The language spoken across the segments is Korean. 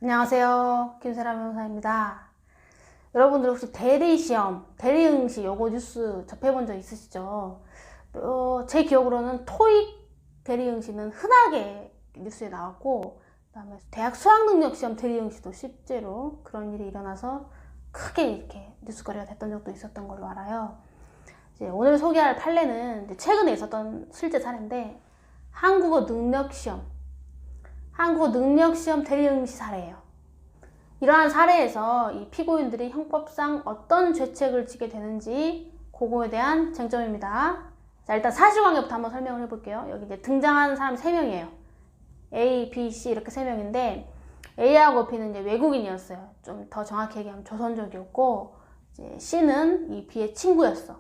안녕하세요. 김세라 변호사입니다. 여러분들 혹시 대리시험, 대리응시 요거 뉴스 접해본 적 있으시죠? 제 기억으로는 토익 대리응시는 흔하게 뉴스에 나왔고, 그다음에 대학 수학능력시험 대리응시도 실제로 그런 일이 일어나서 크게 이렇게 뉴스거리가 됐던 적도 있었던 걸로 알아요. 이제 오늘 소개할 판례는 이제 최근에 있었던 실제 사례인데, 한국어 능력시험 대리응시 사례예요. 이러한 사례에서 이 피고인들이 형법상 어떤 죄책을 지게 되는지 그거에 대한 쟁점입니다. 자, 일단 사실관계부터 한번 설명을 해볼게요. 여기 이제 등장하는 사람 3명이에요. A, B, C 이렇게 3명인데 A하고 B는 이제 외국인이었어요. 좀 더 정확히 얘기하면 조선족이었고, 이제 C는 이 B의 친구였어.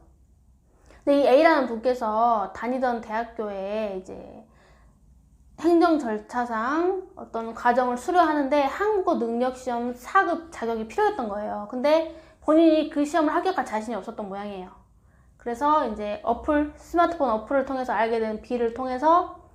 근데 이 A라는 분께서 다니던 대학교에 이제 행정 절차상 어떤 과정을 수료하는데 한국어 능력시험 4급 자격이 필요했던 거예요. 근데 본인이 그 시험을 합격할 자신이 없었던 모양이에요. 그래서 이제 스마트폰 어플을 통해서 알게 된 B를 통해서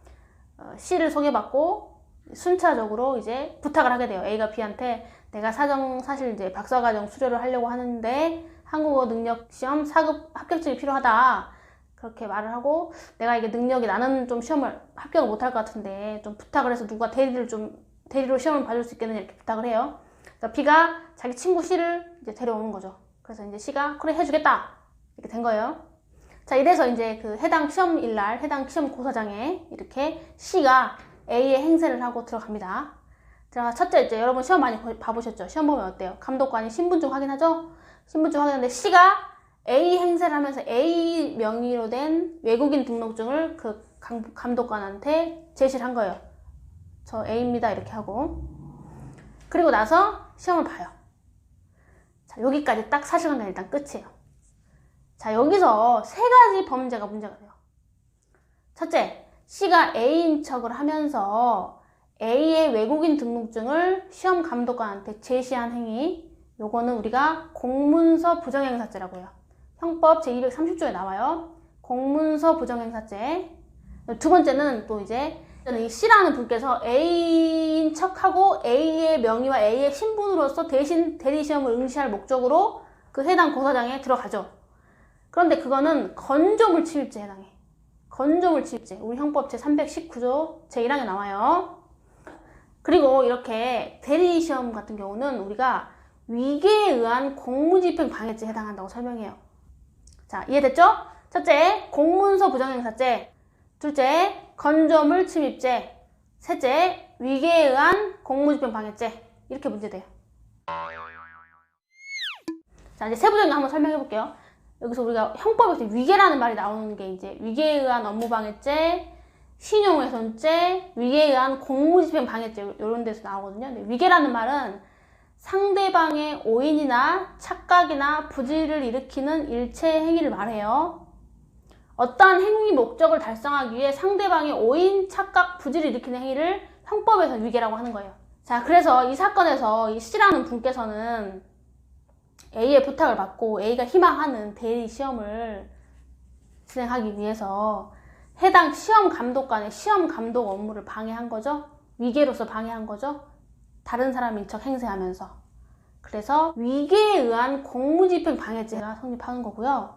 C를 소개받고 순차적으로 이제 부탁을 하게 돼요. A가 B한테 내가 사실 이제 박사과정 수료를 하려고 하는데 한국어 능력시험 4급 합격증이 필요하다. 그렇게 말을 하고, 내가 이게 능력이 나는 좀 시험을 합격을 못할 것 같은데 좀 부탁을 해서 누가 대리로 시험을 봐줄 수 있겠느냐 이렇게 부탁을 해요. 그래서 B가 자기 친구 C를 이제 데려오는 거죠. 그래서 이제 C가 그래 해주겠다 이렇게 된 거예요. 자, 이래서 이제 그 해당 시험일날 해당 시험 고사장에 이렇게 C가 A의 행세를 하고 들어갑니다. 첫째, 이제 여러분 시험 많이 봐보셨죠? 시험 보면 어때요? 감독관이 신분증 확인하죠? 신분증 확인하는데 C가 A 행세를 하면서 A 명의로 된 외국인 등록증을 그 감독관한테 제시를 한 거예요. 저 A입니다 이렇게 하고. 그리고 나서 시험을 봐요. 자, 여기까지 딱 사실관계는 일단 끝이에요. 자, 여기서 3가지 범죄가 문제가 돼요. 첫째, C가 A인 척을 하면서 A의 외국인 등록증을 시험 감독관한테 제시한 행위, 요거는 우리가 공문서 부정행사죄라고 해요. 형법 제230조에 나와요. 공문서 부정행사죄. 두 번째는 또 이제 이 C라는 분께서 A인 척하고 A의 명의와 A의 신분으로서 대신 대리시험을 응시할 목적으로 그 해당 고사장에 들어가죠. 그런데 그거는 건조물 침입죄에 해당해. 건조물 침입죄. 우리 형법 제319조 제1항에 나와요. 그리고 이렇게 대리시험 같은 경우는 우리가 위계에 의한 공무집행 방해죄에 해당한다고 설명해요. 자, 이해됐죠? 첫째, 공문서 부정행사죄. 둘째, 건조물 침입죄. 셋째, 위계에 의한 공무집행 방해죄. 이렇게 문제돼요. 자, 이제 세부적인 거 한번 설명해 볼게요. 여기서 우리가 형법에서 위계라는 말이 나오는 게 이제 위계에 의한 업무방해죄, 신용훼손죄, 위계에 의한 공무집행 방해죄 이런 데서 나오거든요. 근데 위계라는 말은 상대방의 오인이나 착각이나 부질을 일으키는 일체 행위를 말해요. 어떠한 행위 목적을 달성하기 위해 상대방의 오인, 착각, 부질을 일으키는 행위를 형법에서 위계라고 하는 거예요. 자, 그래서 이 사건에서 이 C라는 분께서는 A의 부탁을 받고 A가 희망하는 대리 시험을 진행하기 위해서 해당 시험 감독관의 시험 감독 업무를 방해한 거죠. 위계로서 방해한 거죠. 다른 사람인 척 행세하면서. 그래서 위계에 의한 공무집행 방해죄가 성립하는 거고요.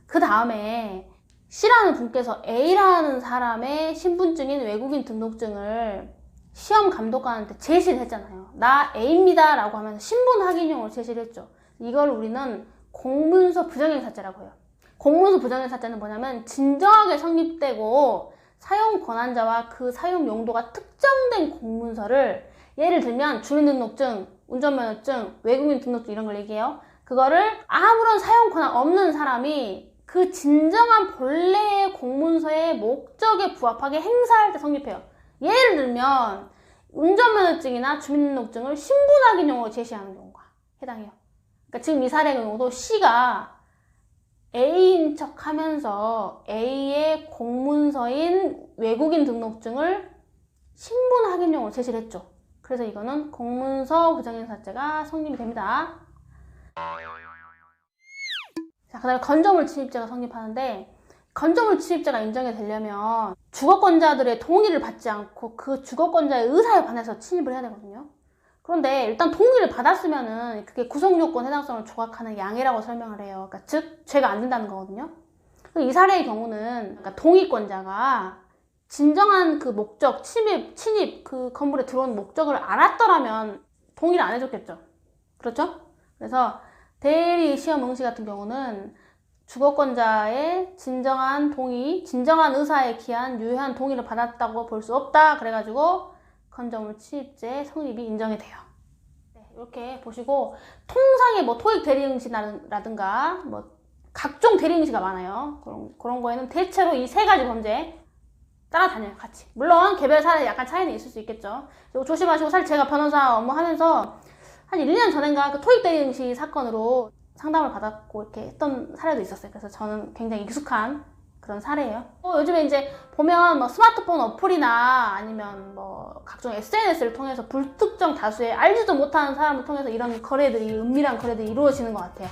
그 다음에 C라는 분께서 A라는 사람의 신분증인 외국인 등록증을 시험 감독관한테 제시를 했잖아요. 나 A입니다 라고 하면서 신분 확인용으로 제시를 했죠. 이걸 우리는 공문서 부정행사죄라고 해요. 공문서 부정행사죄는 뭐냐면 진정하게 성립되고 사용 권한자와 그 사용 용도가 특정된 공문서를, 예를 들면 주민등록증, 운전면허증, 외국인 등록증 이런 걸 얘기해요. 그거를 아무런 사용 권한 없는 사람이 그 진정한 본래의 공문서의 목적에 부합하게 행사할 때 성립해요. 예를 들면 운전면허증이나 주민등록증을 신분 확인용으로 제시하는 경우가 해당해요. 그러니까 지금 이 사례 경우도 C가 A인 척 하면서 A의 공문서인 외국인 등록증을 신분 확인용으로 제시를 했죠. 그래서 이거는 공문서 부정행사죄가 성립이 됩니다. 자, 그 다음에 건조물 침입죄가 성립하는데, 건조물 침입죄가 인정이 되려면 주거권자들의 동의를 받지 않고 그 주거권자의 의사에 반해서 침입을 해야 되거든요. 그런데 일단 동의를 받았으면은 그게 구속요건 해당성을 조각하는 양해라고 설명을 해요. 그러니까 즉 죄가 안 된다는 거거든요. 이 사례의 경우는 그러니까 동의권자가 진정한 그 목적, 침입 그 건물에 들어온 목적을 알았더라면 동의를 안 해줬겠죠. 그렇죠? 그래서 대리 시험 응시 같은 경우는 주거권자의 진정한 동의, 진정한 의사에 기한 유효한 동의를 받았다고 볼 수 없다. 그래가지고 건조물 침입죄 성립이 인정이 돼요. 네, 이렇게 보시고 통상의 뭐 토익 대리 응시라든가 뭐 각종 대리 응시가 많아요. 그런 거에는 대체로 이 세 가지 범죄 따라다녀요, 같이. 물론 개별 사례에 약간 차이는 있을 수 있겠죠. 그리고 조심하시고, 사실 제가 변호사 업무하면서 한 1년 전인가 그 토익 대리 응시 사건으로 상담을 받았고 이렇게 했던 사례도 있었어요. 그래서 저는 굉장히 익숙한 그런 사례예요. 요즘에 이제 보면 뭐 스마트폰 어플이나 아니면 뭐 각종 SNS를 통해서 불특정 다수의 알지도 못하는 사람을 통해서 이런 거래들이, 은밀한 거래들이 이루어지는 것 같아요.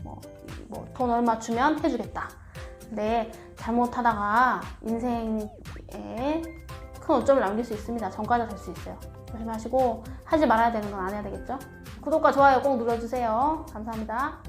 뭐 돈 얼마 주면 해주겠다. 근데 잘못하다가 인생에 큰 오점을 남길 수 있습니다. 전과자 될 수 있어요. 조심하시고 하지 말아야 되는 건 안 해야 되겠죠? 구독과 좋아요 꼭 눌러주세요. 감사합니다.